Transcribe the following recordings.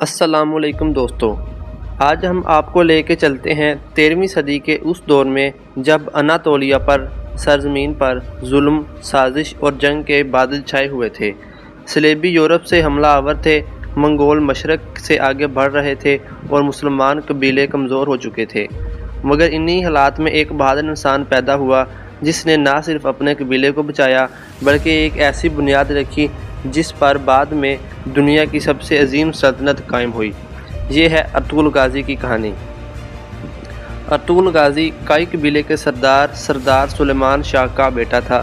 السلام علیکم دوستو، آج ہم آپ کو لے کے چلتے ہیں 13ویں صدی کے اس دور میں جب اناطولیہ پر سرزمین پر ظلم، سازش اور جنگ کے بادل چھائے ہوئے تھے۔ صلیبی یورپ سے حملہ آور تھے، منگول مشرق سے آگے بڑھ رہے تھے اور مسلمان قبیلے کمزور ہو چکے تھے۔ مگر انہی حالات میں ایک بہادر انسان پیدا ہوا جس نے نہ صرف اپنے قبیلے کو بچایا بلکہ ایک ایسی بنیاد رکھی جس پر بعد میں دنیا کی سب سے عظیم سلطنت قائم ہوئی۔ یہ ہے ارطغرل غازی کی کہانی۔ ارطغرل غازی کائی قبیلے کے سردار سلیمان شاہ کا بیٹا تھا۔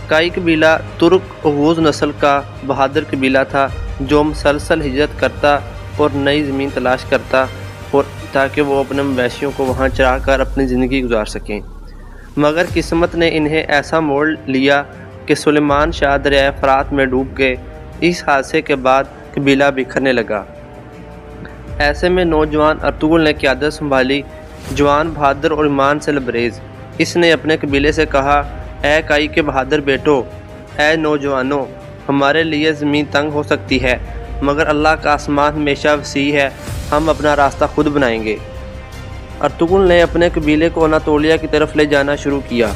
کائی قبیلہ ترک اوغوز نسل کا بہادر قبیلہ تھا جو مسلسل ہجرت کرتا اور نئی زمین تلاش کرتا اور تاکہ وہ اپنے مویشیوں کو وہاں چرا کر اپنی زندگی گزار سکیں۔ مگر قسمت نے انہیں ایسا موڑ لیا کہ سلیمان شاہ دریائے فرات میں ڈوب گئے۔ اس حادثے کے بعد قبیلہ بکھرنے لگا۔ ایسے میں نوجوان ارطغرل نے قیادت سنبھالی، جوان، بہادر اور ایمان سے لبریز۔ اس نے اپنے قبیلے سے کہا، اے کائی کے بہادر بیٹو، اے نوجوانوں، ہمارے لیے زمین تنگ ہو سکتی ہے مگر اللہ کا آسمان ہمیشہ وسیع ہے، ہم اپنا راستہ خود بنائیں گے۔ ارطغرل نے اپنے قبیلے کو اناطولیہ کی طرف لے جانا شروع کیا۔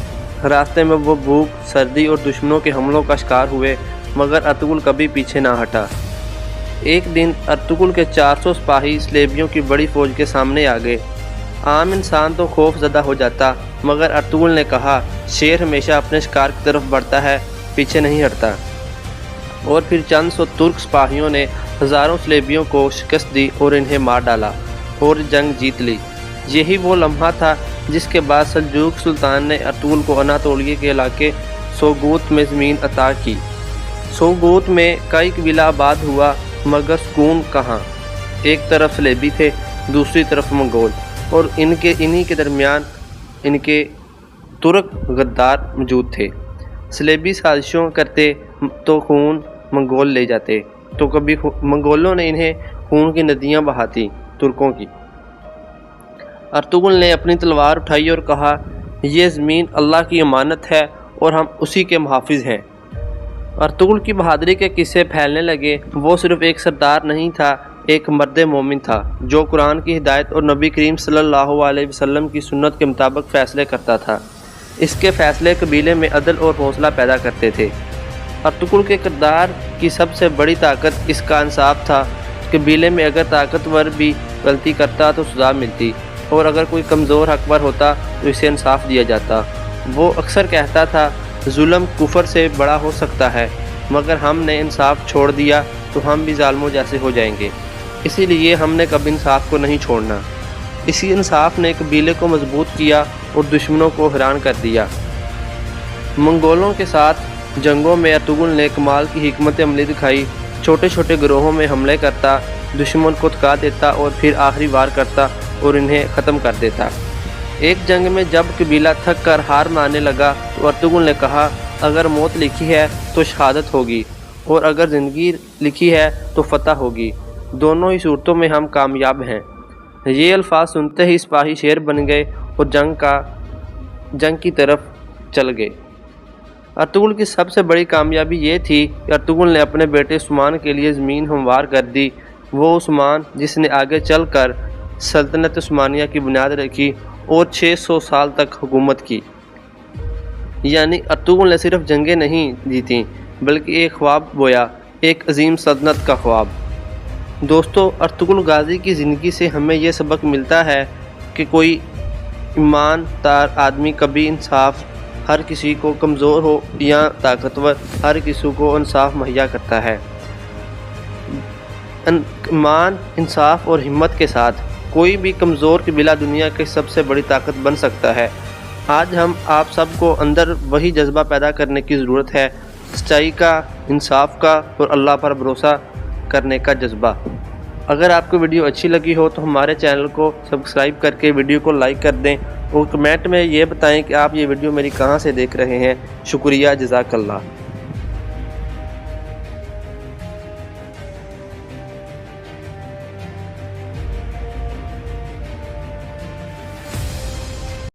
راستے میں وہ بھوک، سردی اور دشمنوں کے حملوں کا شکار ہوئے مگر ارطغرل کبھی پیچھے نہ ہٹا۔ ایک دن ارطغرل کے 400 سپاہی صلیبیوں کی بڑی فوج کے سامنے آ گئے۔ عام انسان تو خوف زدہ ہو جاتا مگر ارطغرل نے کہا، شیر ہمیشہ اپنے شکار کی طرف بڑھتا ہے، پیچھے نہیں ہٹتا۔ اور پھر چند سو ترک سپاہیوں نے ہزاروں صلیبیوں کو شکست دی اور انہیں مار ڈالا اور جنگ جیت لی۔ یہی وہ لمحہ تھا جس کے بعد سلجوق سلطان نے ارطغرل کو اناطولیہ کے علاقے سوگوت میں زمین عطا کی۔ سوگوت میں کائی قبیلہ آباد ہوا مگر سکون کہاں، ایک طرف صلیبی تھے، دوسری طرف منگول، اور انہی کے درمیان ان کے ترک غدار موجود تھے۔ صلیبی سازشوں کرتے تو خون منگول لے جاتے، تو کبھی منگولوں نے انہیں خون کی ندیاں بہاتی ترکوں کی۔ ارطغرل نے اپنی تلوار اٹھائی اور کہا، یہ زمین اللہ کی امانت ہے اور ہم اسی کے محافظ ہیں۔ ارطغرل کی بہادری کے قصے پھیلنے لگے۔ وہ صرف ایک سردار نہیں تھا، ایک مرد مومن تھا جو قرآن کی ہدایت اور نبی کریم صلی اللہ علیہ وسلم کی سنت کے مطابق فیصلے کرتا تھا۔ اس کے فیصلے قبیلے میں عدل اور حوصلہ پیدا کرتے تھے۔ ارطغرل کے کردار کی سب سے بڑی طاقت اس کا انصاف تھا۔ قبیلے میں اگر طاقتور بھی غلطی کرتا تو سزا ملتی اور اگر کوئی کمزور حقور ہوتا تو اسے انصاف دیا جاتا۔ وہ اکثر کہتا تھا، ظلم کفر سے بڑا ہو سکتا ہے مگر ہم نے انصاف چھوڑ دیا تو ہم بھی ظالموں جیسے ہو جائیں گے، اسی لیے ہم نے کبھی انصاف کو نہیں چھوڑنا۔ اسی انصاف نے قبیلے کو مضبوط کیا اور دشمنوں کو حیران کر دیا۔ منگولوں کے ساتھ جنگوں میں ارطغرل نے کمال کی حکمت عملی دکھائی۔ چھوٹے چھوٹے گروہوں میں حملے کرتا، دشمن کو تھکا دیتا اور پھر آخری وار کرتا اور انہیں ختم کر دیتا۔ ایک جنگ میں جب قبیلہ تھک کر ہار ماننے لگا تو ارطغرل نے کہا، اگر موت لکھی ہے تو شہادت ہوگی اور اگر زندگی لکھی ہے تو فتح ہوگی، دونوں ہی صورتوں میں ہم کامیاب ہیں۔ یہ الفاظ سنتے ہی سپاہی شیر بن گئے اور جنگ کی طرف چل گئے۔ ارطغرل کی سب سے بڑی کامیابی یہ تھی کہ ارطغرل نے اپنے بیٹے عثمان کے لیے زمین ہموار کر دی۔ وہ عثمان جس نے آگے چل کر سلطنت عثمانیہ کی بنیاد رکھی اور 600 سال تک حکومت کی۔ یعنی ارطغرل نے صرف جنگیں نہیں جیتیں بلکہ ایک خواب بویا، ایک عظیم سلطنت کا خواب۔ دوستو، ارطغرل غازی کی زندگی سے ہمیں یہ سبق ملتا ہے کہ کوئی ایماندار آدمی کبھی انصاف، ہر کسی کو کمزور ہو یا طاقتور، ہر کسی کو انصاف مہیا کرتا ہے۔ ایمان، انصاف اور ہمت کے ساتھ کوئی بھی کمزور قبیلہ دنیا کی سب سے بڑی طاقت بن سکتا ہے۔ آج ہم آپ سب کو اندر وہی جذبہ پیدا کرنے کی ضرورت ہے، سچائی کا، انصاف کا اور اللہ پر بھروسہ کرنے کا جذبہ۔ اگر آپ کو ویڈیو اچھی لگی ہو تو ہمارے چینل کو سبسکرائب کر کے ویڈیو کو لائک کر دیں اور کمنٹ میں یہ بتائیں کہ آپ یہ ویڈیو میری کہاں سے دیکھ رہے ہیں۔ شکریہ، جزاک اللہ۔